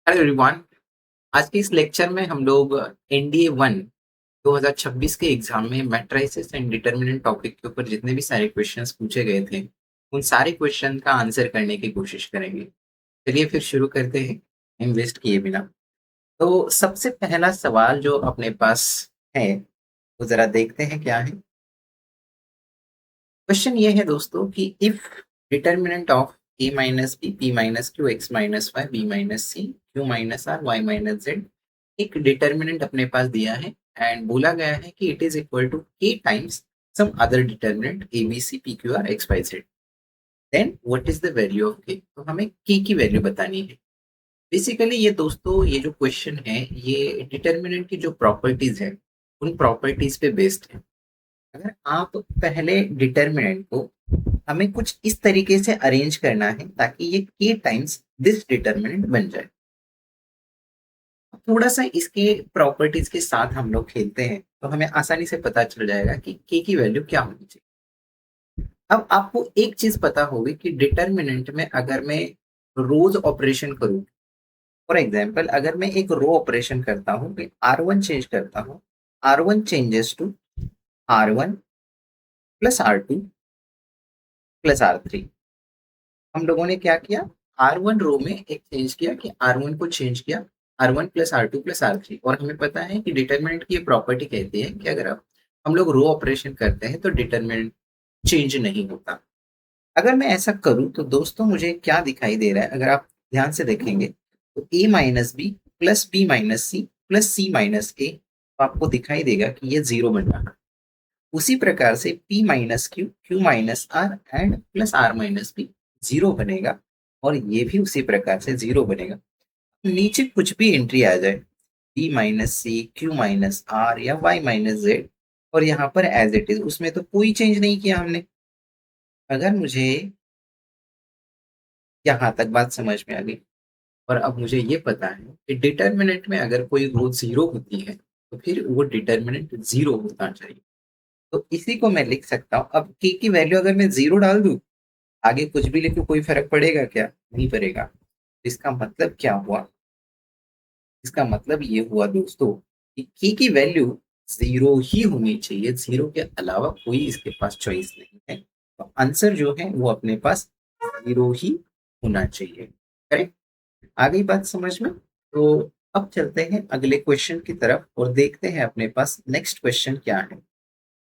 Hello everyone. आज के इस लेक्चर में हम लोग एनडीए 1 2026 के एग्जाम में मैट्रिसेस एंड डिटरमिनेंट टॉपिक के ऊपर जितने भी सारे क्वेश्चंस पूछे गए थे उन सारे क्वेश्चन का आंसर करने की कोशिश करेंगे। चलिए फिर शुरू करते हैं टाइम वेस्ट किए बिना। तो सबसे पहला सवाल जो अपने पास है वो जरा देखते हैं क्या है। क्वेश्चन ये है दोस्तों कि if determinant of a minus B P minus Q X minus Y B minus C Q minus R Y minus Z एक डिटरमिनेंट अपने पास दिया है एंड बोला गया है कि it is equal to k times some other determinant a b c p q r x y z, then what is the value of k। तो हमें k की वैल्यू बतानी है। बेसिकली ये दोस्तों ये जो क्वेश्चन है ये डिटरमिनेंट की जो प्रॉपर्टीज है उन प्रॉपर्टीज पे बेस्ड है। अगर आप पहले डिटरमिनेंट को हमें कुछ इस तरीके से अरेंज करना है ताकि ये के टाइम्स दिस डिटरमिनेंट बन जाए। थोड़ा सा इसके प्रॉपर्टीज के साथ हम लोग खेलते हैं तो हमें आसानी से पता चल जाएगा कि के की वैल्यू क्या होनी चाहिए। अब आपको एक चीज पता होगी कि डिटरमिनेंट में अगर मैं रोज ऑपरेशन करूँ, फॉर एग्जाम्पल अगर मैं एक रो ऑपरेशन करता हूँ, R1 चेंज करता हूँ, R1 changes to R1 plus R2 plus R3। हम लोगों ने क्या किया, R1 रो में एक चेंज किया कि R1 को चेंज किया R1 plus R2 plus R3। और हमें पता है कि डिटरमिनेंट की ये प्रॉपर्टी कहती है कि अगर हम लोग रो ऑपरेशन करते हैं तो डिटरमिनेंट चेंज नहीं होता। अगर मैं ऐसा करूं तो दोस्तों मुझे क्या दिखाई दे रहा है, अगर आप ध्यान से देखेंगे तो a minus B plus B minus C plus C minus A, तो आपको दिखाई देगा कि ये जीरो बन रहा है। उसी प्रकार से p minus Q Q minus R and plus R minus B zero बनेगा और ये भी उसी प्रकार से जीरो बनेगा। नीचे कुछ भी एंट्री आ जाए b minus C Q minus R या y माइनस जेड और यहाँ पर एज इट इज, उसमें तो कोई चेंज नहीं किया हमने। अगर मुझे यहाँ तक बात समझ में आ गई और अब मुझे ये पता है कि डिटरमिनेंट में अगर कोई रो जीरो होती है तो फिर वो डिटरमिनेंट जीरो होना चाहिए। तो इसी को मैं लिख सकता हूँ। अब k की वैल्यू अगर मैं जीरो डाल दूं, आगे कुछ भी लिखूं कोई फर्क पड़ेगा क्या? नहीं पड़ेगा। इसका मतलब क्या हुआ? इसका मतलब ये हुआ दोस्तों कि k की वैल्यू जीरो ही होनी चाहिए, जीरो के अलावा कोई इसके पास चॉइस नहीं है। तो आंसर जो है वो अपने पास जीरो ही होना चाहिए। करेक्ट? आ गई बात समझ में? तो अब चलते हैं अगले क्वेश्चन की तरफ और देखते हैं अपने पास नेक्स्ट क्वेश्चन क्या है।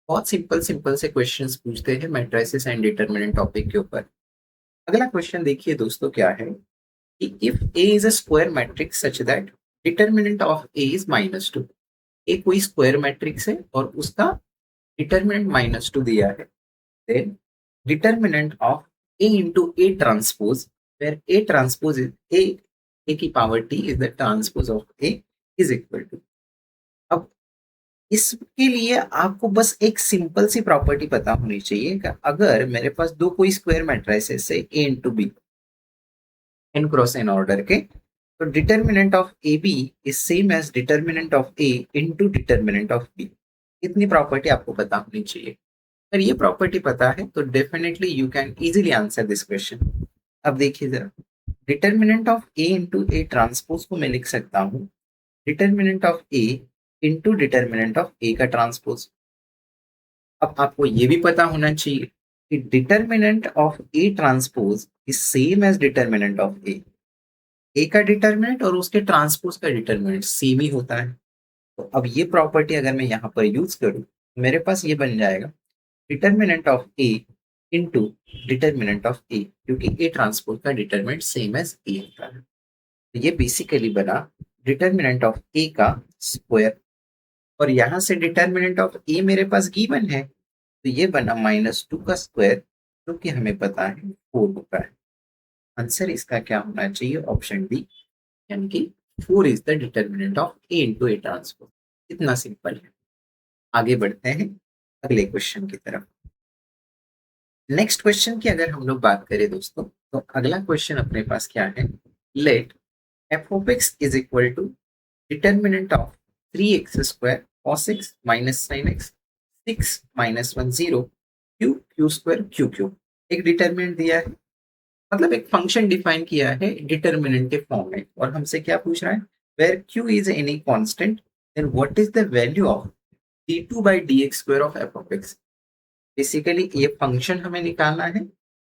बहुत सिंपल सिंपल से क्वेश्चंस पूछते हैं मैट्रिसेस एंड डिटरमिनेंट टॉपिक के ऊपर। अगला क्वेश्चन देखिए दोस्तों क्या है कि if A is a square matrix such that determinant of A is -2। ए कोई स्क्वायर मैट्रिक्स है और उसका डिटरमिनेंट -2 दिया है, then determinant of A into A transpose where A transpose is A की power T is the transpose of A is equal to. अब इसके लिए आपको बस एक सिंपल सी प्रॉपर्टी पता होनी चाहिए कि अगर मेरे पास दो कोई स्क्वायर मैट्रिसेस है A into B, N cross N order के, तो determinant of A B is same as determinant of A into determinant of B. इतनी प्रॉपर्टी आपको पता होनी चाहिए। अगर ये प्रॉपर्टी पता है तो definitely you can easily answer this question. अब देखिए जरा, determinant of A into A transpose को मैं लिख सकता हूँ determinant of A into determinant of A का ट्रांसपोज। अब आपको ये भी पता होना चाहिए कि determinant of A transpose is same as determinant of A का डिटरमिनेंट और उसके ट्रांसपोज का डिटरमिनेंट सेम ही होता है। तो अब ये प्रॉपर्टी अगर मैं यहाँ पर यूज करूँ, मेरे पास ये बन जाएगा determinant of A into determinant of A, क्योंकि ए ट्रांसपोज का डिटरमिनेंट सेम एज ए होता है। तो ये बेसिकली बना डिटरमिनेंट ऑफ ए का स्क्वायर और यहाँ से डिटरमिनेंट ऑफ ए मेरे पास गिवन है तो ये बना -2 का स्क्वायर, जो कि हमें पता है 4 होता है। आंसर इसका क्या होना चाहिए? ऑप्शन डी, यानी कि 4 is the determinant of A into A transpose. इतना सिंपल है। आगे बढ़ते हैं अगले क्वेश्चन की तरफ। नेक्स्ट क्वेश्चन की अगर हम लोग बात करें दोस्तों, तो अगला क्वेश्चन अपने पास क्या है, let F of X is equal to determinant of 3x square cos x minus sin x 6 -1 0 Q Q square Q Q. एक डिटरमिनेंट दिया है मतलब एक फंक्शन डिफाइन किया है डिटर्मिनेंट के फॉर्म में, और हमसे क्या पूछ रहा है, where q is any constant then what is the value of d2 by dx square of f of x। Basically ये फंक्शन हमें निकालना है,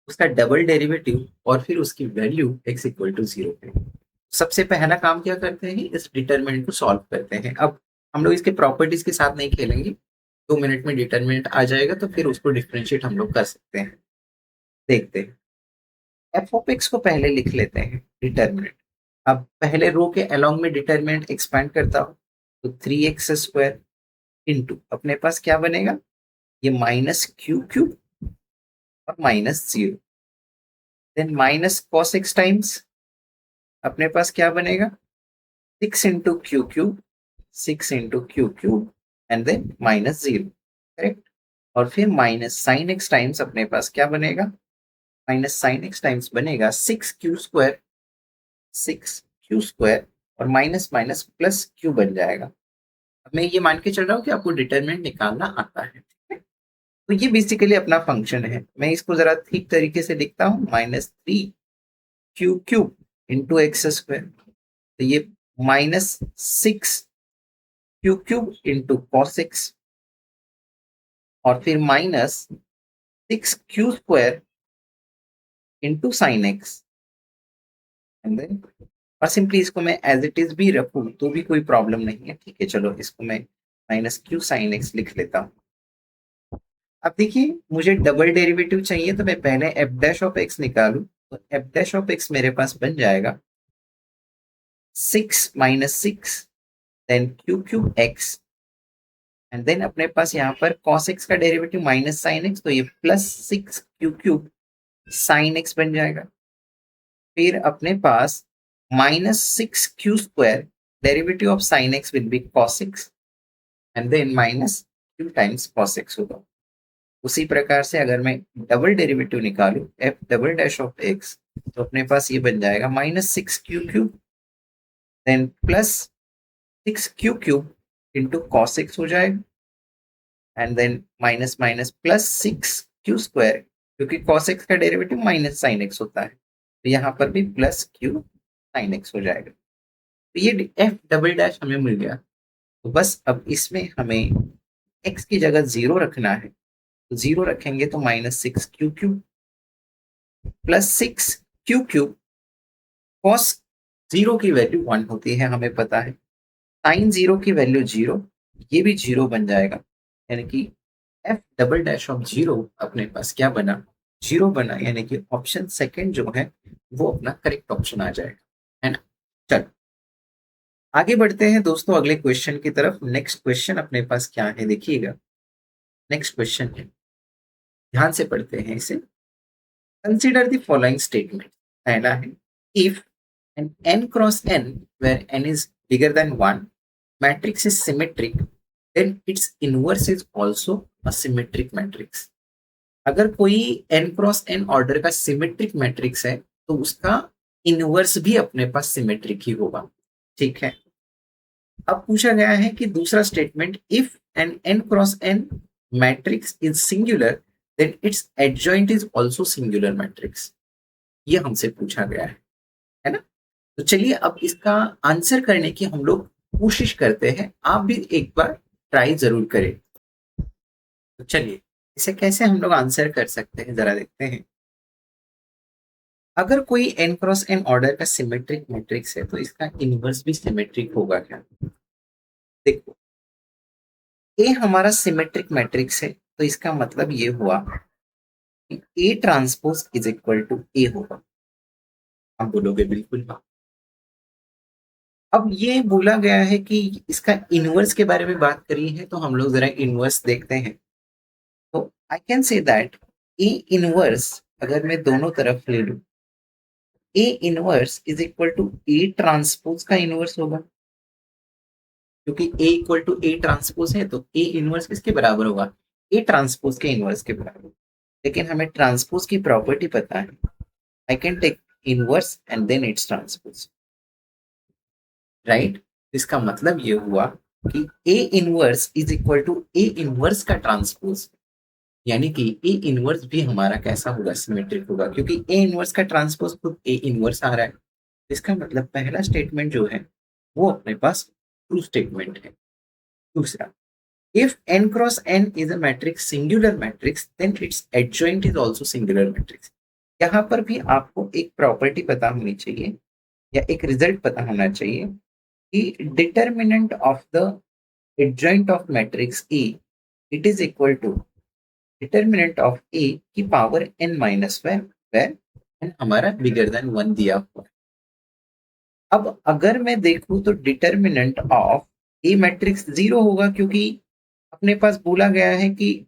उसका डबल डेरिवेटिव और फिर उसकी वैल्यू x इक्वल टू 0 पे। सबसे पहला काम क्या करते हैं, इस डिटर्मिनेंट को सॉल्व करते हैं। अब हम लोग इसके प्रॉपर्टीज के साथ नहीं खेलेंगे, 2 मिनट में डिटर्मिनेंट आ जाएगा तो फिर उसको डिफरेंशिएट हम लोग कर सकते हैं। देखते हैं, एफ ऑफ एक्स को पहले लिख लेते हैं डिटर्मिनेंट। अब पहले रो के अलोंग में डिटर्मिनेंट एक्सपेंड करता हूं, तो 3x² इंटू अपने पास क्या बनेगा, ये माइनस क्यू क्यूब और -0, then minus cos X times अपने पास क्या बनेगा, 6 into Q cube, 6 into Q cube and then -0, correct. और फिर माइनस साइन एक्स टाइम्स अपने पास क्या बनेगा, माइनस साइन एक्स टाइम्स बनेगा 6q² 6q² और माइनस माइनस प्लस क्यू बन जाएगा। अब मैं ये मान के चल रहा हूँ कि आपको डिटरमिनेंट निकालना आता है, ठीक है। तो ये बेसिकली अपना फंक्शन है। मैं इसको जरा ठीक तरीके से लिखता हूँ, -3q³ इंटू x², तो ये -6q³ इंटू कॉस एक्स और फिर -6q² into sine X and then, और सिंपली इसको मैं एज इट इज भी रखूं तो भी कोई प्रॉब्लम नहीं है, ठीक है। चलो इसको मैं -q sin x लिख लेता हूँ। अब देखिए, मुझे डबल डेरिवेटिव चाहिए तो मैं पहले एफ डैश ऑफ एक्स निकालू, तो एफ डैश ऑफ एक्स मेरे पास बन जाएगा 6 - 6 then Q X and then अपने पास यहाँ पर cos x का डेरिवेटिव माइनस साइन एक्स, तो ये +6 क्यू साइन एक्स बन जाएगा। फिर अपने पास -6q² derivative of sine X will be cos x and then -q times cos x होगा। उसी प्रकार से अगर मैं डबल डेरिवेटिव निकालू F double dash of X, तो अपने पास ये बन जाएगा -6q³ then +6q³ into cos x हो जाएगा and then minus minus +6q², क्योंकि cos x का डेरिवेटिव माइनस साइन एक्स होता है, तो यहाँ पर भी +q sin x हो जाएगा। तो ये एफ डबल डैश हमें मिल गया। तो बस अब इसमें हमें x की जगह 0 रखना है, तो 0 रखेंगे तो -6q³ +6q³ cos 0 की वैल्यू 1 होती है, हमें पता है। sin 0 की वैल्यू 0, ये भी 0 बन जाएगा, यानी कि एफ डबल डैश ऑफ 0 अपने पास क्या बना, 0 बना, यानी कि ऑप्शन सेकंड जो है वो अपना करेक्ट ऑप्शन आ जाएगा, है ना। चल आगे बढ़ते हैं दोस्तों अगले क्वेश्चन की तरफ। नेक्स्ट क्वेश्चन अपने पास क्या है देखिएगा। नेक्स्ट क्वेश्चन है, ध्यान से पढ़ते हैं इसे। Consider the following statement. पहला है, if an n cross n where n is bigger than 1 matrix is symmetric then its inverse is also a symmetric matrix. अगर कोई n क्रॉस n ऑर्डर का सिमेट्रिक मैट्रिक्स है तो उसका inverse भी अपने पास सिमेट्रिक ही होगा, ठीक है। अब पूछा गया है कि दूसरा statement, if an n cross n matrix is singular then its adjoint is also singular matrix. ये हमसे पूछा गया है ना। तो चलिए अब इसका आंसर करने की हम लोग कोशिश करते हैं, आप भी एक बार ट्राई जरूर करें। तो चलिए इसे कैसे हम लोग आंसर कर सकते हैं जरा देखते हैं। अगर कोई n क्रॉस n ऑर्डर का सिमेट्रिक मैट्रिक्स है तो इसका इनवर्स भी सिमेट्रिक होगा क्या। देखो, ए हमारा सिमेट्रिक मैट्रिक्स है तो इसका मतलब ये हुआ कि A transpose is equal to A होगा। आप बोलोगे बिल्कुल हाँ। अब ये बोला गया है कि इसका इनवर्स के बारे में बात करी है, तो हम लोग जरा इनवर्स देखते हैं। तो I can say that A inverse अगर मैं दोनों तरफ ले लूं, A inverse is equal to A transpose का इनवर्स होगा, क्योंकि A equal to A transpose है तो ए इनवर्स किसके बराबर होगा, ए ट्रांसपोज के इनवर्स के बराबर। लेकिन हमें ट्रांसपोज की प्रॉपर्टी पता है, I can take inverse and then its transpose, right. इसका मतलब ये हुआ कि A inverse is equal to A inverse का ट्रांसपोज। यानी कि ए इनवर्स भी हमारा कैसा होगा, सिमेट्रिक होगा, क्योंकि ए इनवर्स का ट्रांसपोज खुद ए इनवर्स आ रहा है। इसका मतलब पहला स्टेटमेंट जो है वो अपने पास ट्रू स्टेटमेंट है। दूसरा, if n cross n is a matrix singular matrix then its adjoint is also singular matrix. यहाँ पर भी आपको एक प्रॉपर्टी पता होनी चाहिए या एक रिजल्ट पता होना चाहिए कि determinant of the adjoint of matrix A it is equal to determinant of A की power n minus one, where n हमारा बिगर देन 1 दिया हुआ है। अब अगर मैं देखूं तो डिटर्मिनेंट ऑफ ए मैट्रिक्स 0 होगा, क्योंकि अपने पास बोला गया है कि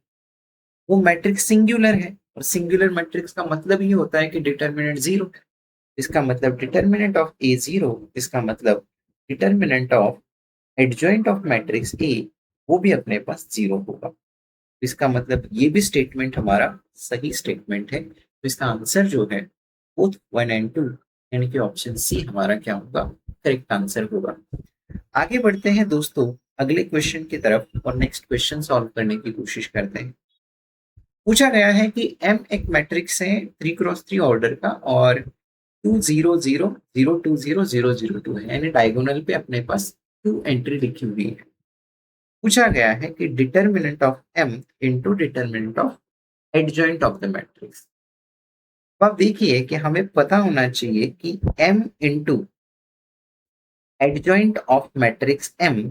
वो मैट्रिक्स सिंगुलर है, और सिंगुलर मैट्रिक्स का मतलब ही होता है कि डिटर्मिनेंट 0। इसका मतलब डिटर्मिनेंट ऑफ ए 0, इसका मतलब determinant of adjoint of matrix ए वो भी अपने पास 0 होगा। इसका मतलब ये भी स्टेटमेंट हमारा सही स्टेटमेंट है। तो इसका आंसर जो है बोथ 1 एंड 2 यानी कि ऑप्शन सी हमारा क्या होगा, करेक्ट आंसर होगा। आगे बढ़ते हैं दोस्तों अगले क्वेश्चन की तरफ और नेक्स्ट क्वेश्चन सॉल्व करने की कोशिश करते हैं। पूछा गया है कि एम एक मैट्रिक्स है 3x3 ऑर्डर का और 2 0 0 0 2 0 0 0 2 है, यानी डायगोनल पे अपने पास 2 एंट्री लिखी हुई है। पूछा गया है कि determinant of M into determinant of adjoint of the matrix. अब आप देखिए कि हमें पता होना चाहिए कि m into adjoint of matrix m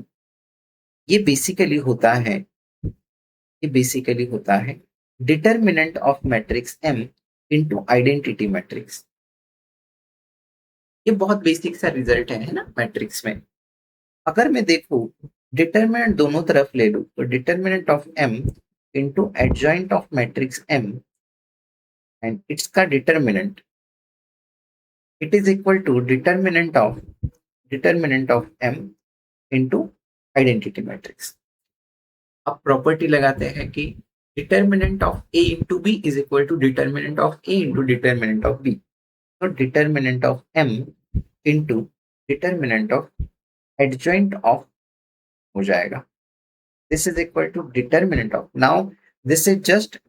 ये बेसिकली होता है, ये बेसिकली होता है determinant of matrix m into identity matrix. ये बहुत बेसिक सा रिजल्ट है ना मैट्रिक्स में। अगर मैं देखूं डिटर्मिनेंट दोनों तरफ ले लूं तो determinant of m into adjoint of matrix m and its का determinant it is equal to determinant of m into identity matrix. अब प्रॉपर्टी लगाते हैं कि determinant of a into B is equal to determinant of a into determinant of b। तो determinant of m into determinant of adjoint of हो जाएगा, this is equal to determinant of. Now this is just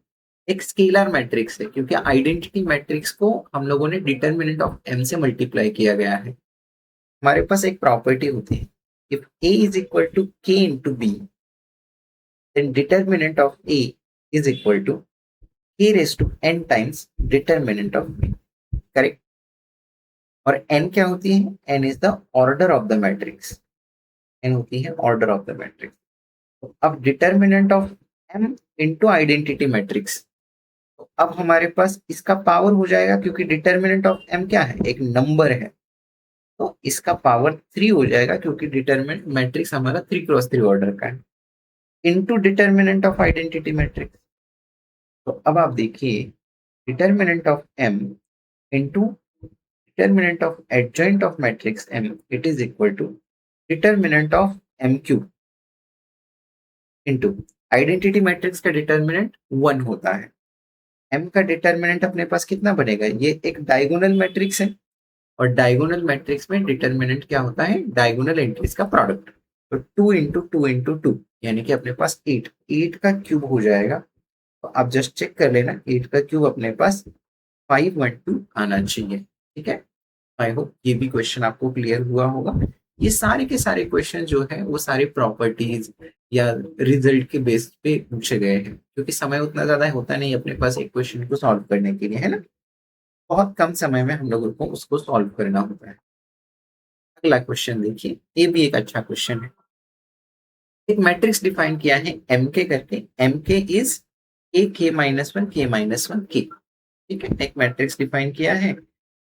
एक scalar matrix है, क्योंकि identity matrix को हम लोगों ने डिटर्मिनेंट ऑफ m से मल्टीप्लाई किया गया है। हमारे पास एक प्रॉपर्टी होती है, if a is equal to k into b then determinant of A is equal to k raised to n times determinant of B, correct. और n क्या होती है, n is the order of the matrix, n होती है order of the matrix. तो अब determinant of m into identity matrix, तो अब हमारे पास इसका पावर हो जाएगा, क्योंकि डिटर्मिनेंट ऑफ m क्या है, एक नंबर है, तो इसका पावर 3 हो जाएगा, क्योंकि डिटर्मिनेंट मैट्रिक्स हमारा 3x3 ऑर्डर का है, into determinant of identity matrix. तो अब आप देखिए determinant of m into determinant of adjoint of matrix m it is equal to determinant of m cube into identity matrix का डिटर्मिनेंट 1 होता है। m का डिटर्मिनेंट अपने पास कितना बनेगा, ये एक डायगोनल मैट्रिक्स है, और डायगोनल मैट्रिक्स में डिटर्मिनेंट क्या होता है, डायगोनल एंट्रीज का प्रोडक्ट। तो 2 इंटू टू इंटू टू यानी कि अपने पास 8, 8 का क्यूब हो जाएगा। तो आप जस्ट चेक कर लेना, 8 का क्यूब अपने पास 512 आना चाहिए, ठीक है। आई होप ये भी क्वेश्चन आपको क्लियर हुआ होगा। ये सारे के सारे क्वेश्चन जो है वो सारे प्रॉपर्टीज या रिजल्ट के बेस पे पूछे गए हैं, क्योंकि समय उतना ज्यादा होता नहीं अपने पास एक क्वेश्चन को सॉल्व करने के लिए, है ना। बहुत कम समय में हम लोगों को उसको सॉल्व करना होता है। अगला क्वेश्चन देखिए, ये भी एक अच्छा क्वेश्चन है। एक मैट्रिक्स डिफाइन किया है एम के करके, एम के इज ए के माइनस वन के माइनस वन के, ठीक है। एक मैट्रिक्स डिफाइन किया है,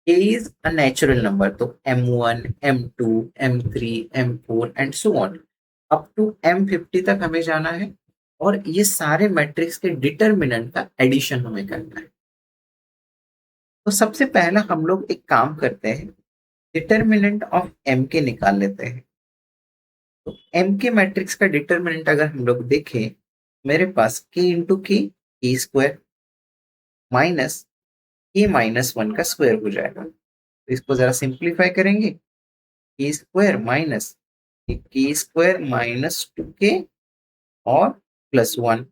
A is a natural number, तो M1, M2, M3, M4 and so on up to M50 तक हमें जाना है, और ये सारे मैट्रिक्स के डिटर्मिनेंट का एडिशन हमें करना है। तो सबसे पहला हम लोग एक काम करते हैं, डिटर्मिनेंट ऑफ M के निकाल लेते हैं। तो M के मैट्रिक्स का डिटर्मिनेंट अगर हम लोग देखें, मेरे पास K इंटू के स्क्वायर माइनस के माइनस वन का स्क्वायर हो जाएगा। तो इसको जरा सिंप्लीफाई करेंगे, के स्क्वायर माइनस के स्क्वायर माइनस 2k और प्लस 1,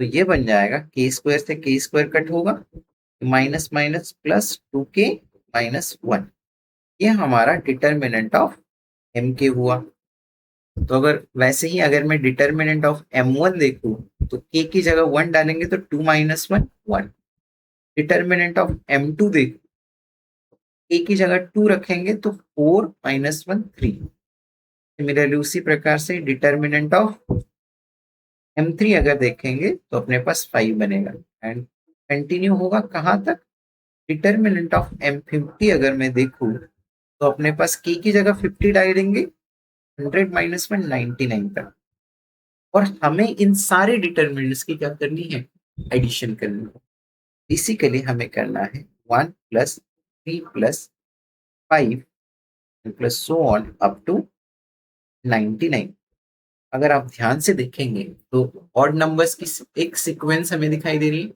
तो ये बन जाएगा के स्क्वायर से के स्क्वायर कट होगा, minus minus plus 2k minus 1। ये हमारा डिटर्मिनेंट ऑफ एम के हुआ। तो अगर वैसे ही अगर मैं डिटर्मिनेंट ऑफ m1 देखूं तो k की जगह 1 डालेंगे तो 2 माइनस 1 1। डिटर्मिनेंट ऑफ m2 देखो, k की जगह 2 रखेंगे तो 4 माइनस 1 3। सिमिलरली उसी प्रकार से डिटर्मिनेंट ऑफ m3 अगर देखेंगे तो अपने पास 5 बनेगा। एंड कंटिन्यू होगा कहाँ तक, डिटर्मिनेंट ऑफ m50 अगर मैं देखूं तो अपने पास k की जगह 50 डालेंगे 100 माइनस 1 99 तक। और हमें इन सारे डिटर्मिनेंट्स की क्या करनी है, एडिशन करनी है। बेसिकली हमें करना है 1 plus 3 plus 5 plus so on up to 99। अगर आप ध्यान से देखेंगे तो ऑड नंबर्स की एक सीक्वेंस हमें दिखाई दे रही है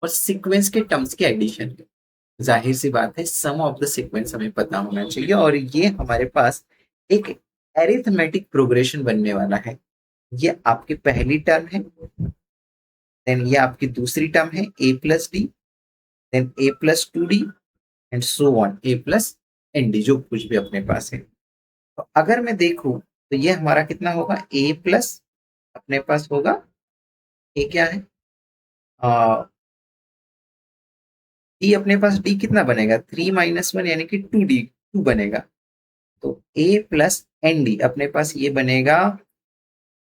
और सीक्वेंस के टर्म्स के एडिशन है। जाहिर सी बात है सम ऑफ द सीक्वेंस हमें पता होना चाहिए और ये हमारे पास एक एरिथमेटिक प्रोग्रेशन बनने वाला है। ये आपकी पहली टर्म है, देन ये आपकी दूसरी टर्म है a plus d, then a plus 2d and so on a plus n d, जो कुछ भी अपने पास है। तो अगर मैं देखूं तो ये हमारा कितना होगा, a प्लस अपने पास होगा, a क्या है डी, अपने पास डी कितना बनेगा 3 माइनस 1 यानी कि 2d 2 बनेगा। तो a प्लस एन डी अपने पास ये बनेगा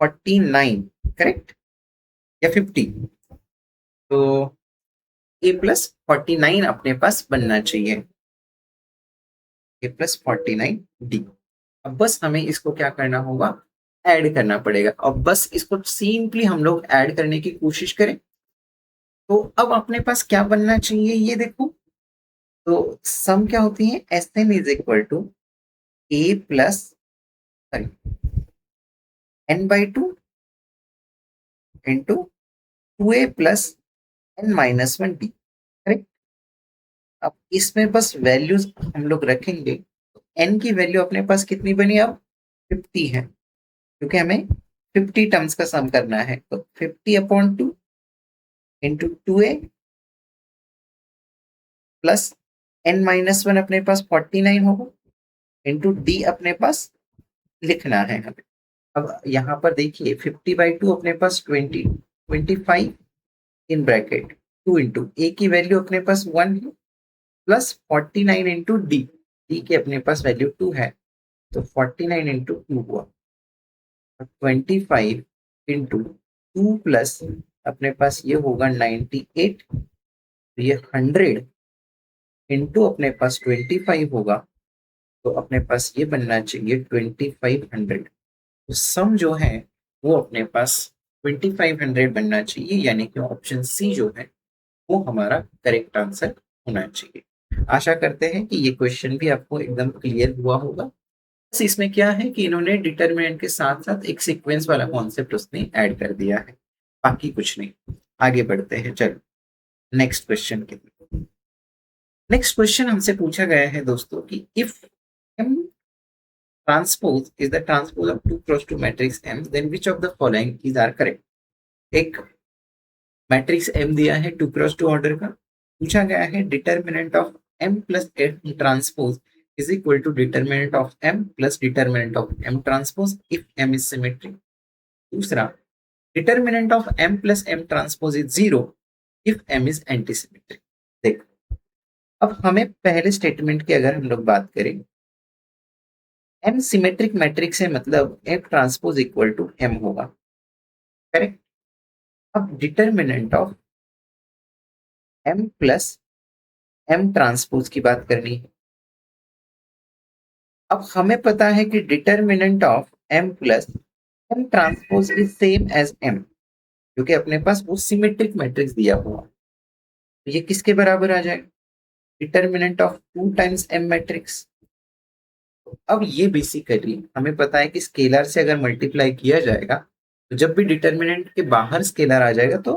49, करेक्ट या 50। तो a प्लस 49 अपने पास बनना चाहिए, a प्लस 49 डी। अब बस हमें इसको क्या करना होगा, ऐड करना पड़ेगा। अब बस इसको सिंपली हम लोग ऐड करने की कोशिश करें तो अब अपने पास क्या बनना चाहिए ये देखो। तो सम क्या होती है, s n is equal to a plus sorry n by 2 into 2a plus n minus 1 d, correct. अब इसमें बस वैल्यूज हम लोग रखेंगे। एन की वैल्यू अपने पास कितनी बनी, अब 50 है क्योंकि हमें 50 टर्म्स का सम करना है। तो 50/2 into 2a plus n minus 1 अपने पास 49 होगा इंटू डी अपने पास लिखना है हमें। अब यहाँ पर देखिए 50/2 अपने पास 25 इन ब्रैकेट 2 इंटू ए की वैल्यू अपने पास 1 है प्लस 49 इंटू डी, डी की अपने पास वैल्यू 2 है तो 49 इंटू 2 हुआ। 25 इंटू 2 प्लस अपने पास ये होगा 98, तो ये 100 इंटू अपने पास 25 होगा तो अपने पास ये बनना चाहिए 2500। तो सम जो है वो अपने पास 2500 बनना चाहिए, यानी कि ऑप्शन सी जो है वो हमारा करेक्ट आंसर होना चाहिए। आशा करते हैं कि ये क्वेश्चन भी आपको एकदम क्लियर हुआ होगा। बस इसमें क्या है कि इन्होंने डिटरमिनेंट के साथ साथ एक सीक्वेंस वाला कॉन्सेप्ट उसने ऐड कर दिया है, बाकी कुछ नहीं। आगे बढ़ते हैं, चलो नेक्स्ट क्वेश्चन के लिए। नेक्स्ट क्वेश्चन हमसे पूछा गया है दोस्तों कि if M transpose is the transpose of 2 cross 2 matrix M, then which of the following is are correct। एक मैट्रिक्स M दिया है 2 क्रॉस 2 ऑर्डर का, पूछा गया है determinant of M plus M transpose is equal to determinant of M plus determinant of M transpose if M is symmetric. दूसरा, determinant of M plus M transpose is 0 if M is anti symmetric. देखो अब हमें पहले statement की अगर हम लोग बात करें, M सिमेट्रिक मैट्रिक्स है मतलब M transpose equal to M होगा, करेक्ट। अब determinant of M plus M transpose की बात करनी है। अब हमें पता है कि determinant of M plus M transpose is same as M, क्योंकि अपने पास वो सिमेट्रिक मैट्रिक्स दिया हुआ। तो ये किसके बराबर आ जाएगा, determinant of 2 times M matrix. अब ये बेसिकली हमें पता है कि स्केलर से अगर मल्टीप्लाई किया जाएगा तो जब भी डिटर्मिनेंट के बाहर स्केलर आ जाएगा तो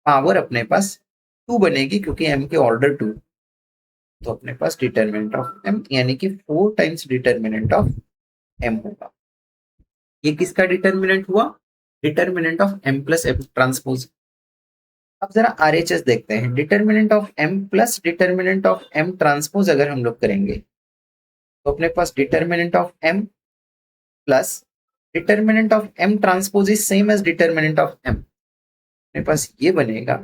पावर अपने पास 2 बनेगी, क्योंकि M के ऑर्डर 2। तो अपने पास डिटर्मिनेंट ऑफ M यानी कि 4 टाइम्स डिटर्मिनेंट ऑफ M होगा। ये किसका डिटर्मिनेंट हुआ, determinant of M plus M transpose. अब जरा आरएचएस देखते हैं। Determinant of M plus determinant of M transpose अगर हम लोग करेंगे तो अपने पास determinant of M plus determinant of M transpose is same as determinant of M. अपने पास ये बनेगा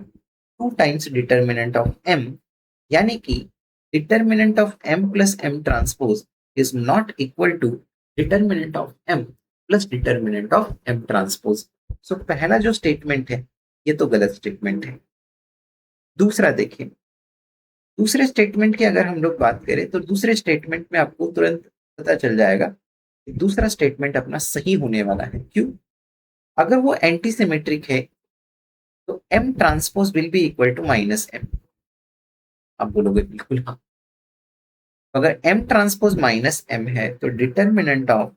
2 टाइम्स डिटर्मिनेंट ऑफ एम, यानी कि determinant of M plus M transpose is not equal to determinant of M plus determinant of M transpose. So पहला जो statement है ये तो गलत स्टेटमेंट है। दूसरा देखिए, दूसरे स्टेटमेंट की अगर हम लोग बात करें तो दूसरे स्टेटमेंट में आपको तुरंत पता चल जाएगा कि दूसरा स्टेटमेंट अपना सही होने वाला है। क्यों? अगर वो एंटी सिमेट्रिक है तो M transpose will be equal to minus M. आप बोलोगे बिल्कुल हाँ। अगर एम ट्रांसपोज माइनस एम है तो determinant of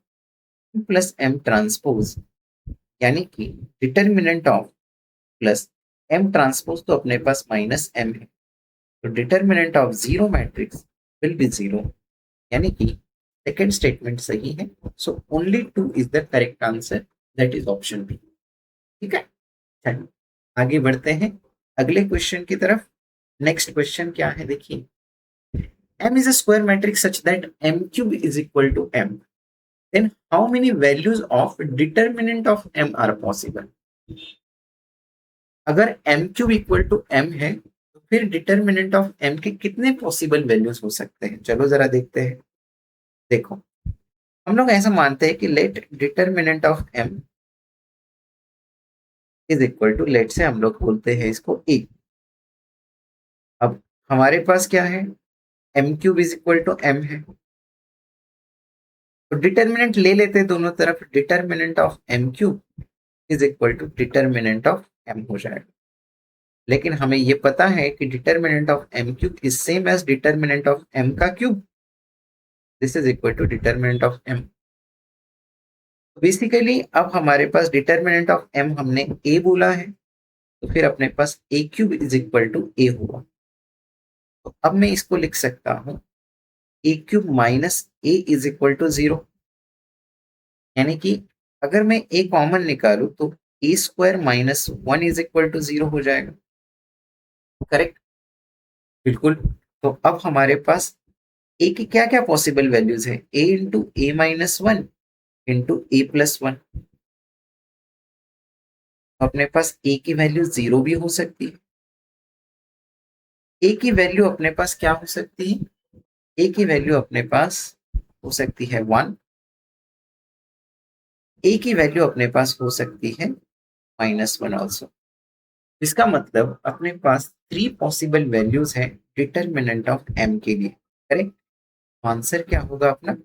plus M transpose, यानी कि determinant of plus M transpose तो अपने पास माइनस एम है, तो determinant of zero matrix will be zero, यानी कि सेकेंड स्टेटमेंट सही है। So only 2 is the correct answer, that is option B. ठीक है, चलिए आगे बढ़ते हैं अगले क्वेश्चन की तरफ। नेक्स्ट क्वेश्चन क्या है देखिए, M is a square matrix such that M cube is equal to M. Then how many values of determinant of M are possible? अगर M cube equal to M है तो फिर determinant of M के कितने possible values हो सकते हैं? चलो जरा देखते हैं। देखो, हम लोग ऐसा मानते हैं कि let determinant of M is equal to, let से हम लोग बोलते हैं इसको A। अब हमारे पास क्या है, M cube is equal to M है, तो डिटर्मिनेंट ले लेते हैं दोनों तरफ। Determinant of M cube is equal to determinant of M हो जाएगा। लेकिन हमें ये पता है कि determinant of M cube is same as determinant of M का cube, this is equal to determinant of M। Basically अब हमारे पास डिटर्मिनेंट ऑफ M हमने A बोला है, तो फिर अपने पास A cube is equal to A होगा। तो अब मैं इसको लिख सकता हूं A cube minus A is equal to 0, यानी कि अगर मैं A कॉमन निकालू तो A square minus 1 is equal to 0 हो जाएगा। करेक्ट, बिल्कुल। तो अब हमारे पास ए की क्या क्या पॉसिबल वैल्यूज है, A into A minus 1 into A plus 1। अपने पास ए की वैल्यू 0 भी हो सकती है। ए की वैल्यू अपने पास क्या हो सकती है, ए की वैल्यू अपने पास हो सकती है 1, ए की वैल्यू अपने पास हो सकती है माइनस 1 ऑल्सो। इसका मतलब अपने पास 3 पॉसिबल वैल्यूज है डिटर्मिनेंट ऑफ एम के लिए। करेक्ट, आंसर क्या होगा अपना,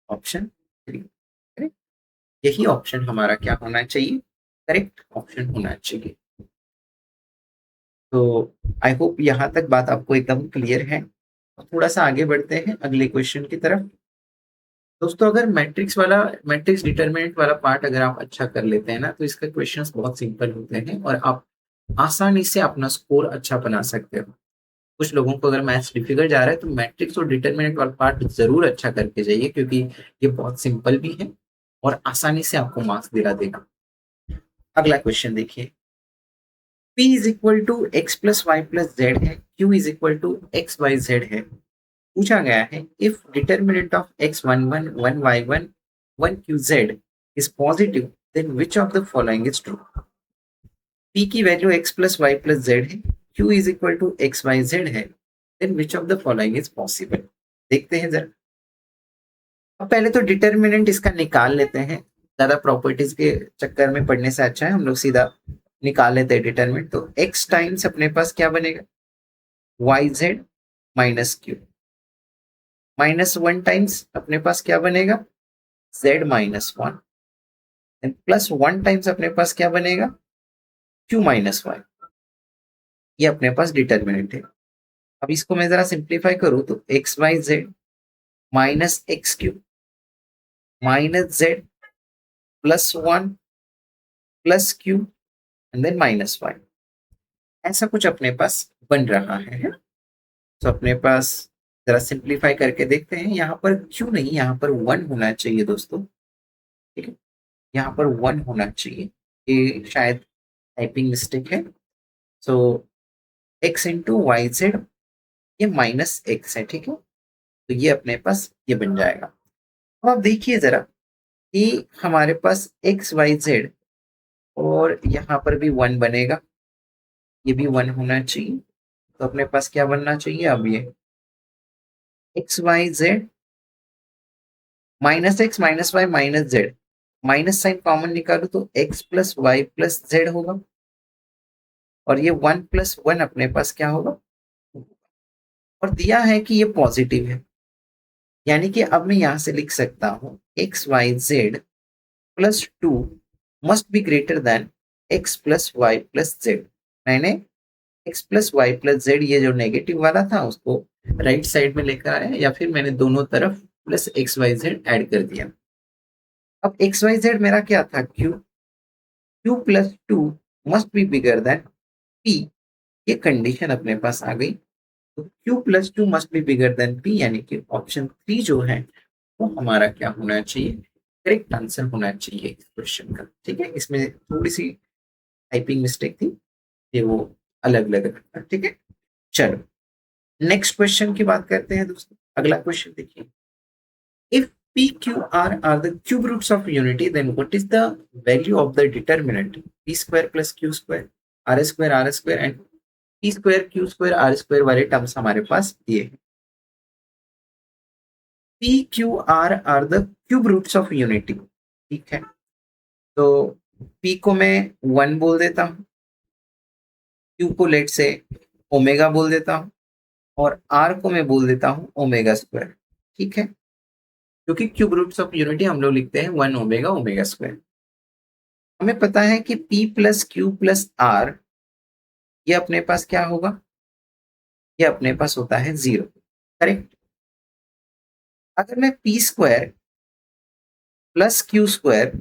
ऑप्शन 3। करेक्ट, यही ऑप्शन हमारा क्या होना चाहिए, करेक्ट ऑप्शन होना चाहिए। तो आई होप यहाँ तक बात आपको एकदम क्लियर है। थोड़ा सा आगे बढ़ते हैं अगले क्वेश्चन की तरफ। दोस्तों, अगर मैट्रिक्स डिटरमिनेंट वाला पार्ट अगर आप अच्छा कर लेते हैं ना, तो इसके क्वेश्चंस बहुत सिंपल होते हैं और आप आसानी से अपना स्कोर अच्छा बना सकते हो। कुछ लोगों को अगर मैथ्स डिफिकल्ट जा रहा है तो मैट्रिक्स और डिटरमिनेंट वाला पार्ट जरूर अच्छा करके जाइए, क्योंकि ये बहुत सिंपल भी है और आसानी से आपको मार्क्स दिला देगा। अगला क्वेश्चन देखिए, P is equal to X plus Y plus Z है, Q is equal to X Y Z है। पूछा गया है if determinant of x11 1y1 1qz is positive then which of the following is true. P की value x plus Y plus Z है, Q is equal to X Y Z है, then which of the following is possible. देखते हैं जरा। अब पहले तो determinant इसका निकाल लेते हैं, ज्यादा प्रॉपर्टीज के चक्कर में पढ़ने से अच्छा है हम लोग सीधा निकाल लेते हैं डिटर्मिनेंट। तो x टाइम्स अपने पास क्या बनेगा, y z minus q, minus 1 times अपने पास क्या बनेगा, z minus 1, and plus 1 times अपने पास क्या बनेगा, q माइनस वाई। ये अपने पास डिटर्मिनेंट है। अब इसको मैं जरा सिंप्लीफाई करूं तो x Y z minus x q minus z plus 1 plus q and then minus y, ऐसा कुछ अपने पास बन रहा है। तो अपने पास जरा सिंप्लीफाई करके देखते हैं। यहाँ पर क्यू नहीं, यहाँ पर 1 होना चाहिए दोस्तों। ठीक है, यहाँ पर 1 होना चाहिए, ये शायद टाइपिंग मिस्टेक है। सो x इंटू वाई जेड, ये माइनस एक्स है, ठीक है। तो ये अपने पास ये बन जाएगा। अब आप देखिए जरा कि हमारे पास एक्स वाई जेड और यहाँ पर भी वन बनेगा, ये भी वन होना चाहिए। तो अपने पास क्या बनना चाहिए अब, ये x Y z minus x minus y minus z, minus sign common निकालो तो x plus Y plus z होगा, और ये वन प्लस वन अपने पास क्या होगा, और दिया है कि ये पॉजिटिव है, यानी कि अब मैं यहां से लिख सकता हूं X Y Z plus two must be greater than X plus Y plus Z. मैंने X plus Y plus Z ये जो नेगेटिव वाला था उसको राइट साइड में लेकर आया, या फिर मैंने दोनों तरफ plus x Y z add कर दिया। अब एक्स वाई जेड मेरा क्या था, q, q plus two must be bigger than p, ये कंडीशन अपने पास आ गई। तो q plus two must be bigger than p, यानी कि ऑप्शन थ्री जो है वो हमारा क्या होना चाहिए, करेक्ट आंसर होना चाहिए इस क्वेश्चन का, ठीक है। इसमें थोड़ी सी टाइपिंग मिस्टेक थी, ये वो अलग लग रहा था, ठीक है। चलो नेक्स्ट क्वेश्चन की बात करते हैं दोस्तों। अगला क्वेश्चन देखिए, if p q r are the cube roots of unity, then what is the value of the determinant p square plus q square r square and p square q square r square वाले terms हमारे पास दिए हैं। p q r are the cube roots of unity, ठीक है। तो p को मैं one बोल देता हूँ, q को लेट से ओमेगा बोल देता हूँ, और r को मैं बोल देता हूँ ओमेगा स्क्वायर, ठीक है। क्योंकि क्यूब रूट्स ऑफ यूनिटी हम लोग लिखते हैं वन ओमेगा ओमेगा स्क्वायर। हमें पता है कि p plus q plus r, ये अपने पास क्या होगा, ये अपने पास होता है जीरो, करेक्ट। अगर मैं p square plus Q square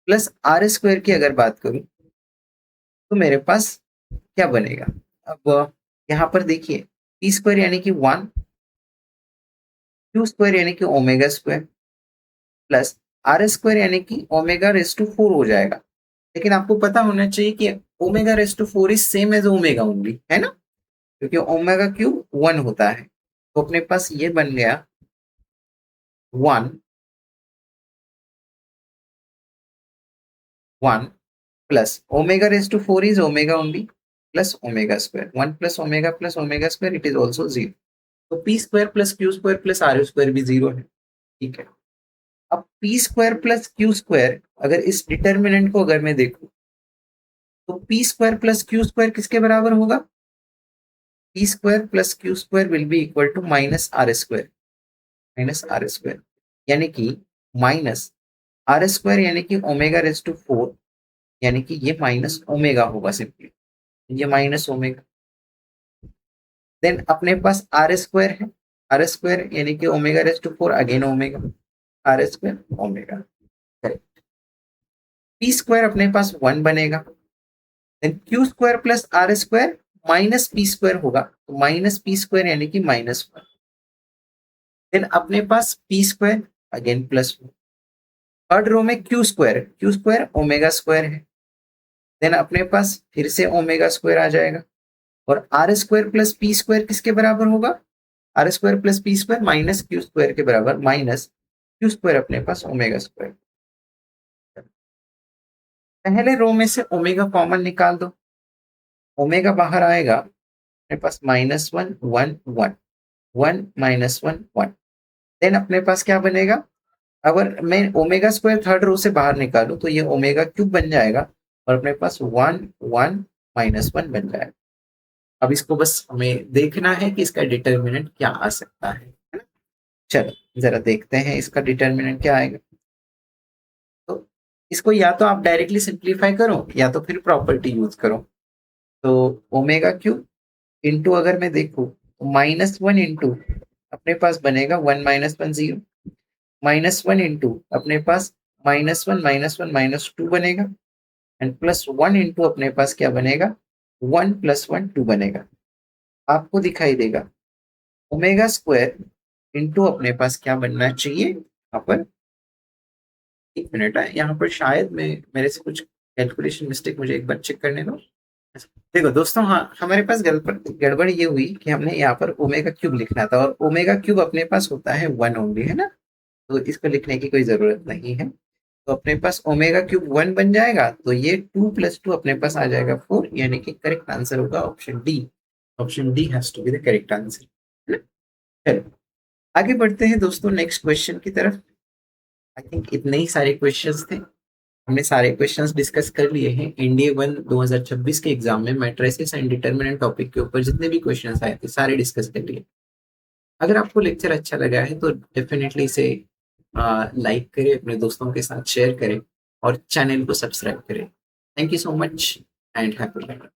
plus are square की अगर बात करूं तो मेरे पास क्या बनेगा। अब यहाँ पर देखिए पी स्क्वायर यानी कि वन, क्यू स्क्वायर यानी कि omega square, plus are square यानी कि ओमेगा रेस टू फोर हो जाएगा। लेकिन आपको पता होना चाहिए कि omega raise to four is same as omega only, है ना, क्योंकि ओमेगा क्यूब वन होता है। तो अपने पास ये बन गया one one plus omega raise to four is omega only plus omega square, one plus omega square it is also zero. तो P square plus Q square plus are square भी जीरो है, ठीक है। अब P square plus Q square, अगर इस determinant को अगर मैं देखूं तो P square plus Q square किसके बराबर होगा, P square plus Q square will be equal to minus are square, यानी कि माइनस आर स्क्वायर यानी कि ओमेगा रेस टू फोर, यानी कि ये माइनस ओमेगा होगा सिंपली, ये माइनस ओमेगा। देन अपने पास आर स्क्वायर है, आर स्क्वायर यानी कि omega raise to four again omega, r square omega, correct. P square अपने पास वन बनेगा, then q square plus are square minus p square होगा, तो माइनस पी स्क्वायर यानी कि माइनस वन। देन अपने पास P square again plus one. Third row में क्यू स्क्वायर ओमेगा स्क्वायर है, देन अपने पास फिर से ओमेगा स्क्वायर आ जाएगा, और R square plus P square किसके बराबर होगा, R square plus P square minus Q square के बराबर, माइनस क्यू स्क्वायर अपने पास ओमेगा स्क्वायर। पहले रो में से ओमेगा कॉमन निकाल दो, ओमेगा बाहर आएगा अपने पास minus one one one, one minus one one. Then अपने पास क्या बनेगा, अगर मैं ओमेगा स्क्वायर थर्ड रो से बाहर निकालूं तो ये ओमेगा क्यूब बन जाएगा, और अपने पास वन वन माइनस वन बन जाएगा। अब इसको बस हमें देखना है कि इसका डिटर्मिनेंट क्या आ सकता है ना। चलो जरा देखते हैं इसका डिटर्मिनेंट क्या आएगा। तो इसको या तो आप डायरेक्टली सिंप्लीफाई करो या तो फिर प्रॉपर्टी यूज करो। तो ओमेगा क्यूब इंटू अगर मैं देखूं तो माइनस वन इंटू अपने पास बनेगा one minus one zero, minus one into अपने पास माइनस वन माइनस टू बनेगा, एंड प्लस वन इंटू अपने पास क्या बनेगा, वन प्लस वन टू बनेगा। आपको दिखाई देगा ओमेगा स्क्वायर इंटू अपने पास क्या बनना चाहिए यहाँ पर, एक मिनट है यहाँ पर शायद मैं मेरे से कुछ कैलकुलेशन मिस्टेक, मुझे एक बार चेक करने दो। देखो दोस्तों, हाँ, हमारे पास गड़बड़ गड़बड़ ये हुई कि हमने यहाँ पर ओमेगा क्यूब लिखना था, और ओमेगा क्यूब अपने पास होता है 1 ओनली, है ना? तो इसको लिखने की कोई ज़रूरत नहीं है। तो अपने पास ओमेगा क्यूब 1 बन जाएगा, तो ये 2 + 2 अपने पास आ जाएगा 4, यानी कि करेक्ट आंसर होगा option D. Option D has to be the correct answer, है ना? चलो, आगे बढ़ते हैं दोस्तों नेक्स्ट क्वेश्चन की तरफ। आई थिंक इतने ही सारे क्वेश्चंस थे। हमने सारे क्वेश्चंस डिस्कस कर लिए हैं। एनडीए 1 2026 के एग्जाम में मैट्रिसेस एंड डिटरमिनेंट टॉपिक के ऊपर जितने भी क्वेश्चंस आए थे, सारे डिस्कस कर लिए। अगर आपको लेक्चर अच्छा लगा है तो डेफिनेटली इसे लाइक करें, अपने दोस्तों के साथ शेयर करें और चैनल को सब्सक्राइब करें। Thank you so much and happy learning.